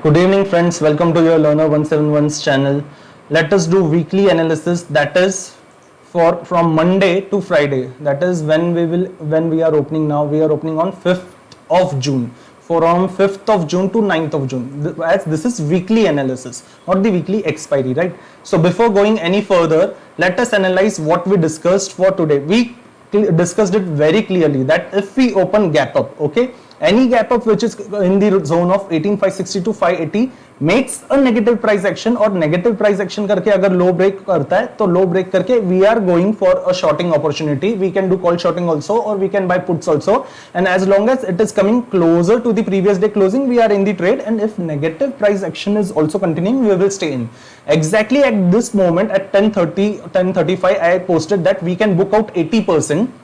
Good evening, friends. Welcome to your Learner 171's channel. Let us do weekly analysis, that is for from Monday to Friday. That is when we are opening now. We are opening on 5th of June. From 5th of June to 9th of June. As this is weekly analysis, not the weekly expiry, right? So before going any further, let us analyze what we discussed for today. We discussed it very clearly that if we open gap up, okay, any gap up which is in the zone of 18560 to 580 makes a negative price action, और negative price action करके अगर low break करता है तो low break करके we are going for a shorting opportunity. We can do call shorting also, or we can buy puts also, and as long as it is coming closer to the previous day closing, we are in the trade. And if negative price action is also continuing, we will stay in. Exactly at this moment at 10:35 I posted that we can book out 80%.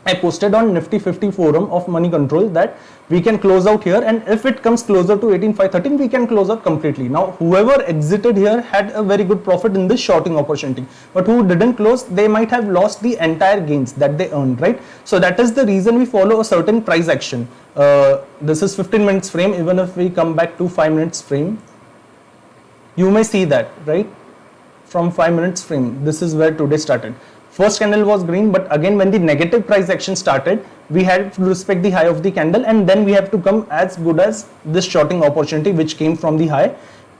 I posted on Nifty 50 forum of Money Control that we can close out here, and if it comes closer to 18,513, we can close out completely. Now, whoever exited here had a very good profit in this shorting opportunity, but who didn't close, they might have lost the entire gains that they earned, right? So that is the reason we follow a certain price action. This is 15 minutes frame. Even if we come back to 5 minutes frame, you may see that, right? From 5 minutes frame, this is where today started. First candle was green, but again when the negative price action started, we had to respect the high of the candle, and then we have to come as good as this shorting opportunity which came from the high,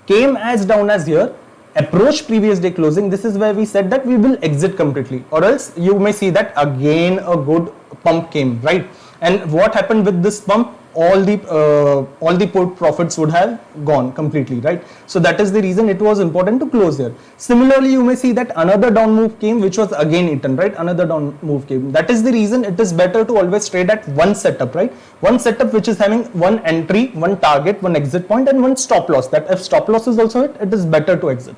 came as down as here, approach previous day closing. This is where we said that we will exit completely, or else you may see that again a good pump came, right? And what happened with this pump? All the put profits would have gone completely, right? So that is the reason it was important to close here. Similarly, you may see that another down move came, which was again eaten, right? Another down move came. That is the reason it is better to always trade at one setup, right? One setup which is having one entry, one target, one exit point, and one stop loss. That if stop loss is also hit, it is better to exit.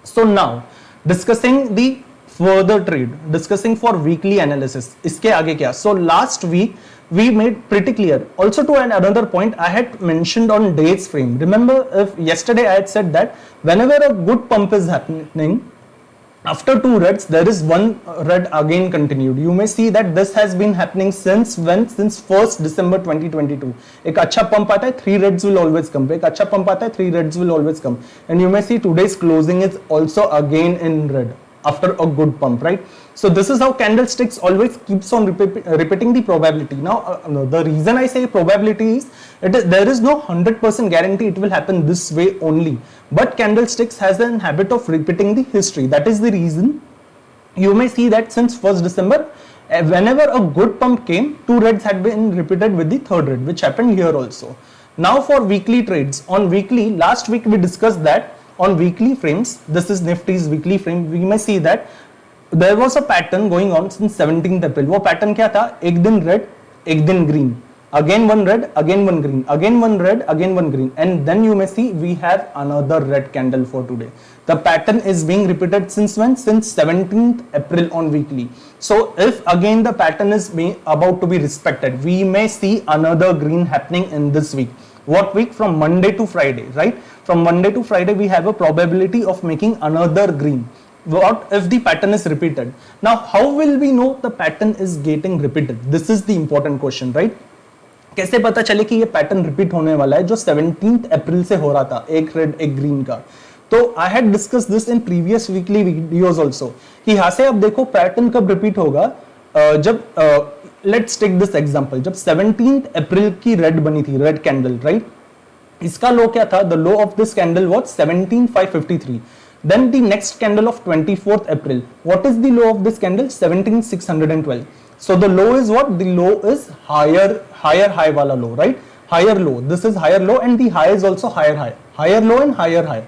So now discussing the further trade, discussing for weekly analysis. इसके आगे क्या? So last week we made pretty clear. Also to another point, I had mentioned on days frame. Remember, if yesterday I had said that whenever a good pump is happening, after two reds, there is one red again continued. You may see that this has been happening since when? Since 1st December 2022. एक अच्छा pump आता है, 3 reds will always come. एक अच्छा pump आता है, 3 reds will always come. And you may see today's closing is also again in red after a good pump, right? So this is how candlesticks always keeps on repeating the probability. Now the reason I say probability is there is no 100% guarantee it will happen this way only, but candlesticks has a habit of repeating the history. That is the reason you may see that since 1st December, whenever a good pump came, 2 reds had been repeated with the 3rd red, which happened here also. Now for weekly trades, on weekly, last week we discussed that on weekly frames, this is Nifty's weekly frame, we may see that there was a pattern going on since 17th April. वो pattern क्या था? एक दिन red, एक दिन green, again one red, again one green, again one red, again one green, and then you may see we have another red candle for today. The pattern is being repeated since when? Since 17th April on weekly. So if again the pattern is about to be respected, we may see another green happening in this week. What week? From Monday to Friday, right? From Monday to Friday, we have a probability of making another green. What if the pattern is repeated? Now, how will we know the pattern is getting repeated? This is the important question, right? कैसे पता चले कि ये pattern repeat होने वाला है जो 17th अप्रैल से हो रहा था, एक रेड एक ग्रीन का? तो I had discuss this in previous weekly videos also कि यहां से अब देखो पैटर्न कब रिपीट होगा, जब लेट्स टेक दिस एग्जांपल, जब 17th अप्रैल की रेड बनी थी, रेड कैंडल, राइट? इसका लो क्या था? The low of this candle was 17,553. Then the next candle of 24th April. What is the low of this candle? 17,612. So the low is what? The low is higher high wala low, right? Higher low. This is higher low, and the high is also higher high. Higher low and higher high.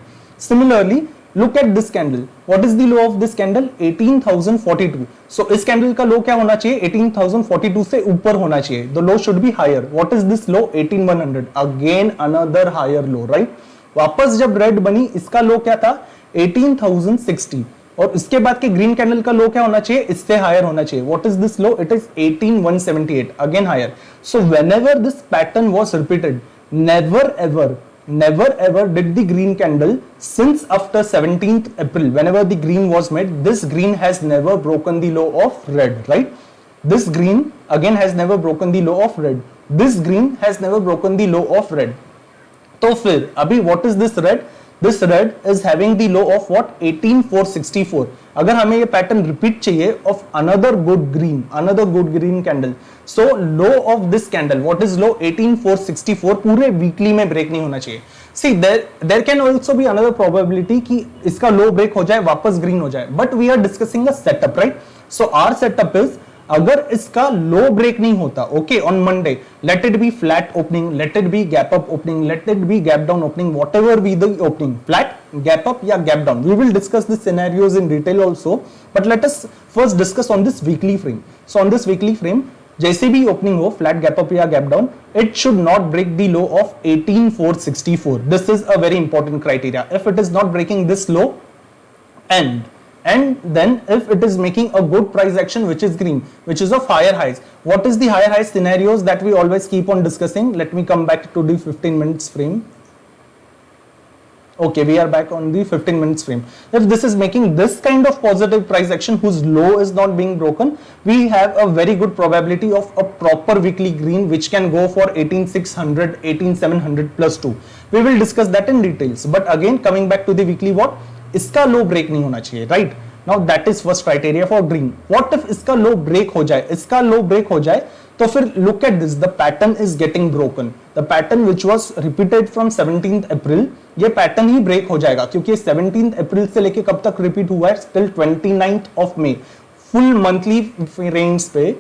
Similarly, look at this candle. What is the low of this candle? 18,042. So इस candle का low क्या होना चाहिए? 18,042 से ऊपर होना चाहिए. The low should be higher. What is this low? 18,100. Again another higher low, right? वापस जब रेड बनी, इसका लो क्या था? 18,060. और इसके बाद के ग्रीन कैंडल का लो क्या होना चाहिए? इससे हायर होना चाहिए. What is this low? It is 18,178. Again higher. So whenever this pattern was repeated, never ever did the green candle since after 17th April, whenever the green was made, this green has never broken the low of red, right? This green again has never broken the low of red. This green has never broken the low of red. तो फिर अभी what is this red, this red is having the low of what 18464. अगर हमें ये pattern repeat चाहिए of another good green candle, so low of this candle what is low 18464 पूरे weekly में break नहीं होना चाहिए. See there can also be another probability कि इसका लो ब्रेक हो जाए, वापस ग्रीन हो जाए, but we are discussing a setup, right. So our setup is अगर इसका लो ब्रेक नहीं होता, okay, on Monday, let it be flat opening, let it be gap up opening, let it be gap down opening, whatever be the opening, flat, gap up या gap down. We will discuss the scenarios in detail also, but let us first discuss on this weekly frame. So on this weekly frame, जैसे भी opening हो, flat, gap up या gap down, it should not break the low of 18464. This is a very important criteria. If it is not breaking this low, and then if it is making a good price action which is green, which is of higher highs, what is the higher highs scenarios that we always keep on discussing? Let me come back to the 15 minutes frame. Okay, we are back on the 15 minutes frame. If this is making this kind of positive price action whose low is not being broken, we have a very good probability of a proper weekly green which can go for 18600, 18700 plus 2. We will discuss that in details, but again coming back to the weekly, what इसका low break नहीं होना चाहिए, right. Now that is first criteria for green. What if इसका low break हो जाए, इसका low break हो जाए, तो फिर look at this, the pattern is getting broken. The pattern which was repeated from 17th अप्रैल, ये पैटर्न ही ब्रेक हो जाएगा क्योंकि 17th अप्रैल से लेके कब तक रिपीट हुआ है, till 29th of May, full monthly range पे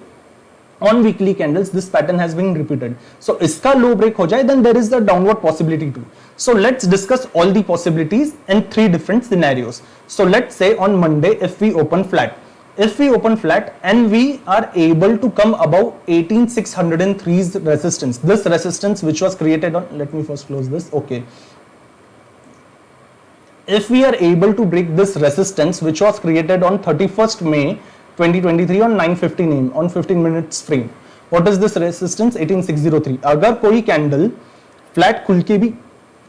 on weekly candles this pattern has been repeated. So iska low break ho jaye, then there is the downward possibility too. So let's discuss all the possibilities in three different scenarios. So let's say on Monday, if we open flat and we are able to come above 18603's resistance, this resistance which was created on, let me first close this, okay. If we are able to break this resistance which was created on 31st May 2023 on 9:15 AM on 15 minutes frame, what is this resistance? 18603. अगर कोई candle flat खुल के भी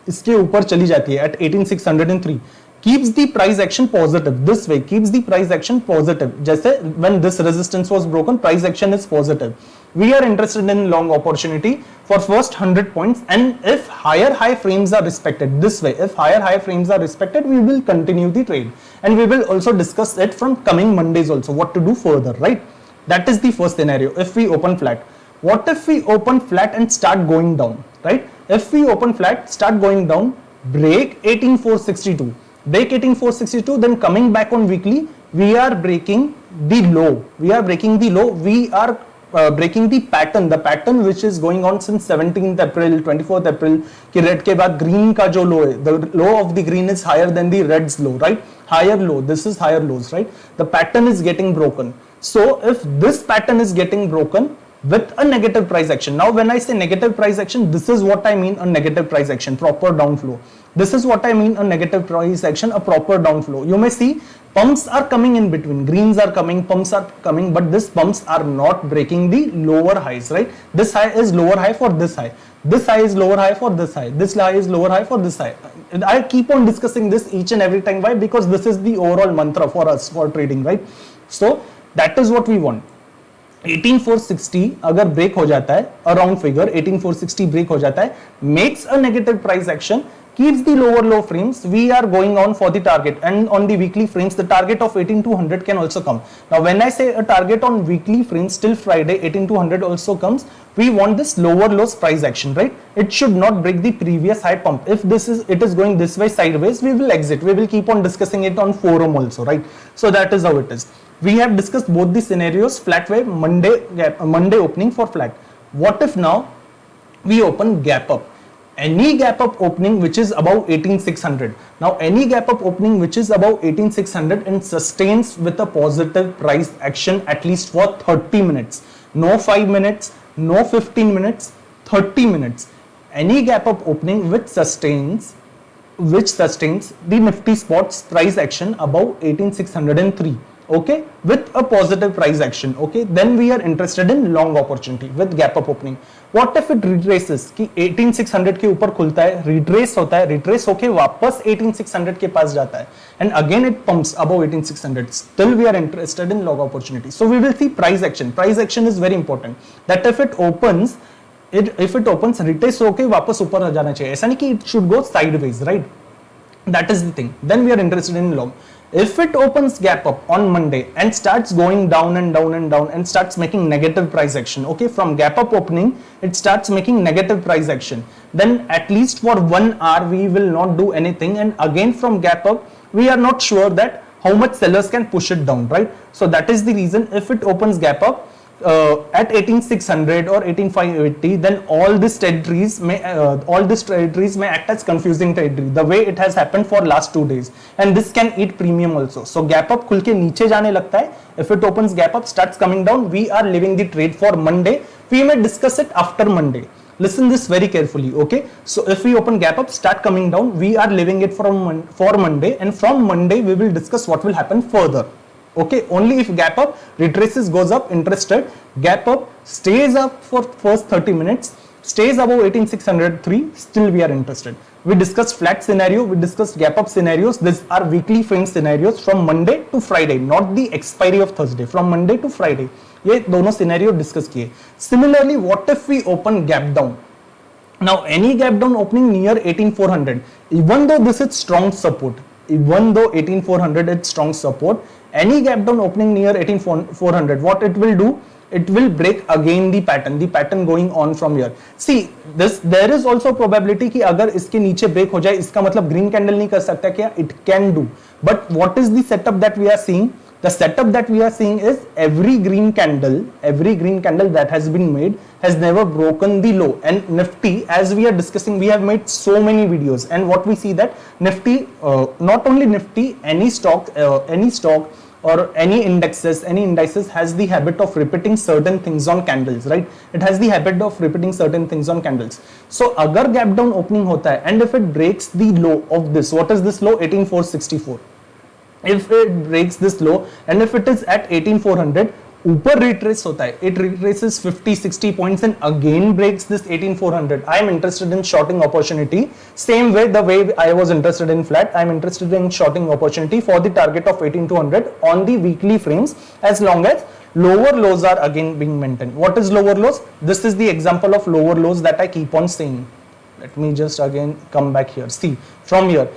इसके ऊपर चली जाती है at 18603, keeps the price action positive this way, keeps the price action positive. जैसे when this resistance was broken, price action is positive. We are interested in long opportunity for first 100 points, and if higher high frames are respected this way, if higher high frames are respected, we will continue the trade, and we will also discuss it from coming Mondays also, what to do further, right? That is the first scenario. If we open flat, what if we open flat and start going down, right? If we open flat, start going down, break 18462, break 18462, then coming back on weekly, we are breaking the low, we are breaking the pattern which is going on since 17th April, 24th April कि red के बाद green का जो low है, the low of the green is higher than the red's low, right? Higher low, this is higher lows, right? The pattern is getting broken. So if this pattern is getting broken with a negative price action, now when I say negative price action, this is what I mean a negative price action, proper downflow. This is what I mean a negative price action, a proper downflow. You may see pumps are coming in between, greens are coming, pumps are coming, but these pumps are not breaking the lower highs, right? This high is lower high for this high, this high is lower high for this high, this high is lower high for this high. I keep on discussing this each and every time. Why? Because this is the overall mantra for us for trading, right? So that is what we want. 18460 अगर break हो जाता है, around figure 18460 break हो जाता है, makes a negative price action, keeps the lower low frames, we are going on for the target, and on the weekly frames the target of 18200 can also come. Now when I say a target on weekly frames till Friday 18200 also comes, we want this lower lows price action, right? It should not break the previous high pump. If it is going this way sideways, we will exit. We will keep on discussing it on forum also, right? So that is how it is. We have discussed both the scenarios, flat wave, Monday opening for flat. What if now we open gap up? Any gap up opening which is above 18600. Now any gap up opening which is above 18600 and sustains with a positive price action at least for 30 minutes. No 5 minutes, no 15 minutes, 30 minutes. Any gap up opening which sustains the Nifty spots price action above 18603. Okay, with a positive price action, okay, then we are interested in long opportunity with gap up opening. What if it retraces कि 18600 के ऊपर खुलता है, retrace होता है, retrace होके वापस 18600 के पास जाता है, and again it pumps above 18600, still we are interested in long opportunity. So we will see price action. Price action is very important, that if it opens if it opens retrace होके वापस ऊपर आ जाना चाहिए, ऐसा नहीं कि it should go sideways, right? That is the thing. Then we are interested in long. If it opens gap up on Monday and starts going down and down and down and starts making negative price action, okay, from gap up opening it starts making negative price action, then at least for 1 hour we will not do anything, and again from gap up we are not sure that how much sellers can push it down, right? So that is the reason, if it opens gap up at 18600 or 18580, then all these territories may act as confusing territory, the way it has happened for last 2 days, and this can eat premium also. So gap up खुल के नीचे जाने लगता है, if it opens gap up starts coming down, we are leaving the trade for Monday. We may discuss it after Monday. Listen this very carefully, okay? So if we open gap up, start coming down, we are leaving it for Monday, and from Monday we will discuss what will happen further. Okay, only if gap up retraces, goes up, interested. Gap up stays up for first 30 minutes, stays above 18603, still we are interested. We discussed flat scenario, we discussed gap up scenarios. These are weekly frame scenarios from Monday to Friday, not the expiry of Thursday, from Monday to Friday. ये दोनों scenario discuss किए. Similarly, what if we open gap down? Now any gap down opening near 18400, even though this is strong support, even though 18400 is strong support, any gap down opening near 18400, what it will do, it will break again the pattern going on from here. See this, there is also probability कि अगर इसके नीचे break हो जाए, इसका मतलब green candle नहीं कर सकता क्या? It can do. But what is the setup that we are seeing? The setup that we are seeing is every green candle that has been made has never broken the low. And Nifty, as we are discussing, we have made so many videos, and what we see that Nifty, not only Nifty, any stock or any indices has the habit of repeating certain things on candles, right? It has the habit of repeating certain things on candles. So अगर gap down opening होता है, and if it breaks the low of this, what is this low? 18464. If it breaks this low and if it is at 18400, ऊपर retrace होता है, it retraces 50-60 points and again breaks this 18400. I am interested in shorting opportunity. Same way, the way I was interested in flat, I am interested in shorting opportunity for the target of 18200 on the weekly frames, as long as lower lows are again being maintained. What is lower lows? This is the example of lower lows that I keep on saying. Let me just again come back here. See, from here,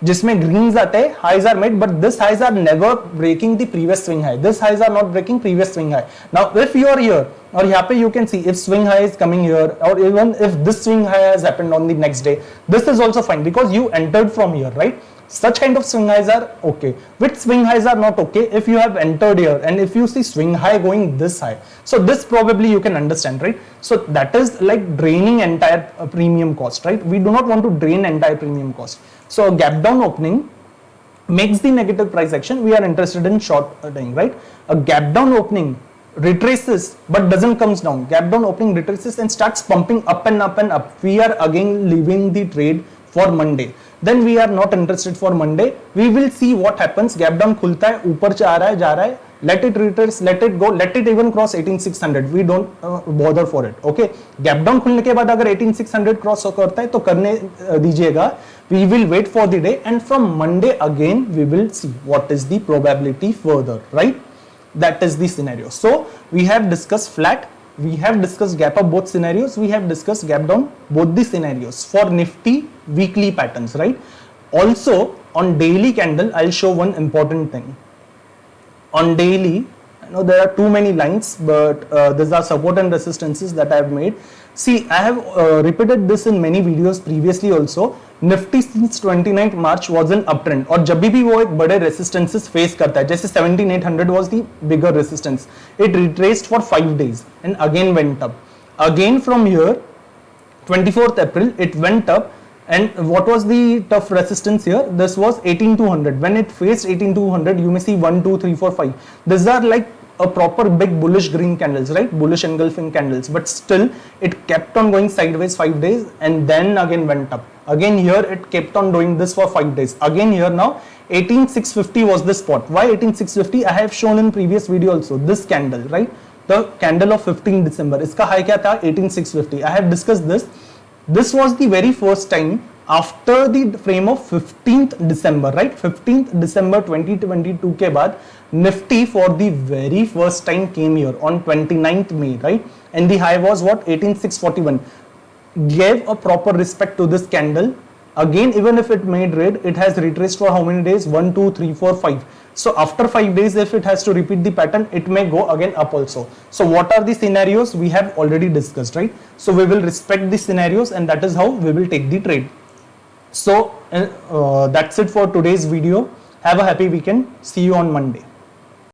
जिसमें Green's आते हैं, highs are made, but this highs are never breaking the previous swing high. This highs are not breaking previous swing high. Now if you are here, और यहाँ पे you can see if swing high is coming here, or even if this swing high has happened on the next day, this is also fine because you entered from here, right? Such kind of swing highs are okay. Which swing highs are not okay? If you have entered here and if you see swing high going this high, so this probably you can understand, right? So that is like draining entire premium cost, right? We do not want to drain entire premium cost. So a gap down opening makes the negative price action. We are interested in shorting, right? A gap down opening retraces but doesn't comes down. Gap down opening retraces and starts pumping up and up and up. We are again leaving the trade for Monday. Then we are not interested for Monday. We will see what happens. Gap down खुलता है, ऊपर जा रहा है, let it retrace, let it go, let it even cross 18600. We don't bother for it. Okay. Gap down खुलने के बाद अगर 18600 cross करता है तो करने दीजिएगा. We will wait for the day, and from Monday again we will see what is the probability further, right? That is the scenario. So we have discussed flat, we have discussed gap up both scenarios, we have discussed gap down both the scenarios for Nifty weekly patterns, right? Also on daily candle, I'll show one important thing. On daily, I know there are too many lines, but these are support and resistances that I have made. See, I have repeated this in many videos previously also. Nifty since 29th March was an uptrend, और जब भी वो एक बड़े resistances face करता है, जैसे 17800 was the bigger resistance, it retraced for 5 days and again went up. Again from here, 24th April, it went up, and what was the tough resistance here? This was 18200. When it faced 18200, you may see 1, 2, 3, 4, 5. These are like a proper big bullish green candles, right? Bullish engulfing candles, but still it kept on going sideways 5 days and then again went up. Again here it kept on doing this for 5 days. Again here now 18650 was the spot. Why 18650? I have shown in previous video also. This candle, right? The candle of 15 December. इसका high क्या था? 18650. I have discussed this. This was the very first time after the frame of 15th December, right? 15th December 2022 के बाद Nifty for the very first time came here on 29th May, right? And the high was what? 18641. Gave a proper respect to this candle. Again, even if it made red, it has retraced for how many days? 1, 2, 3, 4, 5. So after 5 days, if it has to repeat the pattern, it may go again up also. So what are the scenarios? We have already discussed, right? So we will respect the scenarios, and that is how we will take the trade. So that's it for today's video. Have a happy weekend. See you on Monday.